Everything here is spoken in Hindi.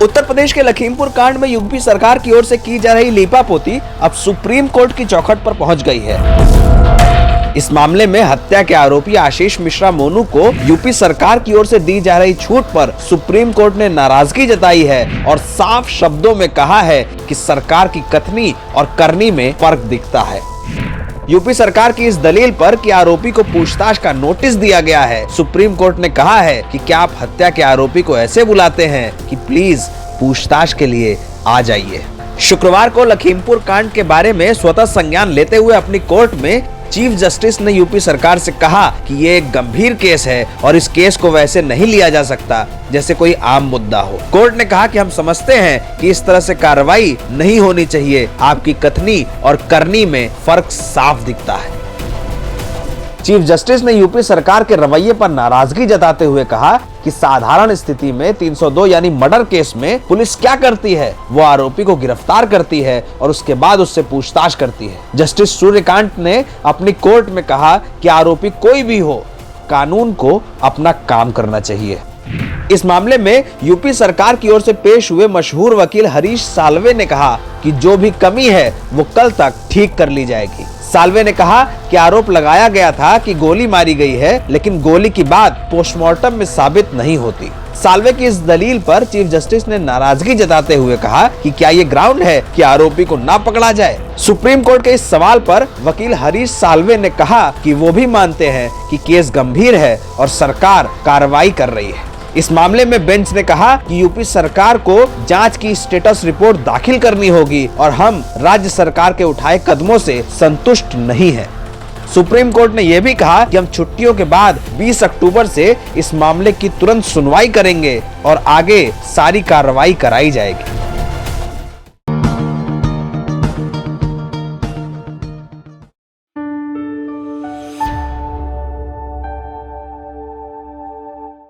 उत्तर प्रदेश के लखीमपुर कांड में यूपी सरकार की ओर से की जा रही लीपापोती अब सुप्रीम कोर्ट की चौखट पर पहुंच गई है। इस मामले में हत्या के आरोपी आशीष मिश्रा मोनू को यूपी सरकार की ओर से दी जा रही छूट पर सुप्रीम कोर्ट ने नाराजगी जताई है और साफ शब्दों में कहा है कि सरकार की कथनी और करनी में फर्क दिखता है। यूपी सरकार की इस दलील पर कि आरोपी को पूछताछ का नोटिस दिया गया है, सुप्रीम कोर्ट ने कहा है कि क्या आप हत्या के आरोपी को ऐसे बुलाते हैं कि प्लीज पूछताछ के लिए आ जाइए। शुक्रवार को लखीमपुर कांड के बारे में स्वतः संज्ञान लेते हुए अपनी कोर्ट में चीफ जस्टिस ने यूपी सरकार से कहा कि ये एक गंभीर केस है और इस केस को वैसे नहीं लिया जा सकता जैसे कोई आम मुद्दा हो। कोर्ट ने कहा कि हम समझते हैं कि इस तरह से कार्रवाई नहीं होनी चाहिए, आपकी कथनी और करनी में फर्क साफ दिखता है। चीफ जस्टिस ने यूपी सरकार के रवैये पर नाराजगी जताते हुए कहा कि साधारण स्थिति में 302 यानी मर्डर केस में पुलिस क्या करती है, वो आरोपी को गिरफ्तार करती है और उसके बाद उससे पूछताछ करती है। जस्टिस सूर्यकांत ने अपनी कोर्ट में कहा कि आरोपी कोई भी हो, कानून को अपना काम करना चाहिए। इस मामले में यूपी सरकार की ओर से पेश हुए मशहूर वकील हरीश साल्वे ने कहा कि जो भी कमी है वो कल तक ठीक कर ली जाएगी। साल्वे ने कहा कि आरोप लगाया गया था कि गोली मारी गई है, लेकिन गोली की बात पोस्टमार्टम में साबित नहीं होती। साल्वे की इस दलील पर चीफ जस्टिस ने नाराजगी जताते हुए कहा कि क्या ये ग्राउंड है कि आरोपी को ना पकड़ा जाए। सुप्रीम कोर्ट के इस सवाल पर वकील हरीश साल्वे ने कहा कि वो भी मानते हैं कि केस गंभीर है और सरकार कार्रवाई कर रही है। इस मामले में बेंच ने कहा कि यूपी सरकार को जांच की स्टेटस रिपोर्ट दाखिल करनी होगी और हम राज्य सरकार के उठाए कदमों से संतुष्ट नहीं हैं। सुप्रीम कोर्ट ने यह भी कहा कि हम छुट्टियों के बाद 20 अक्टूबर से इस मामले की तुरंत सुनवाई करेंगे और आगे सारी कार्रवाई कराई जाएगी।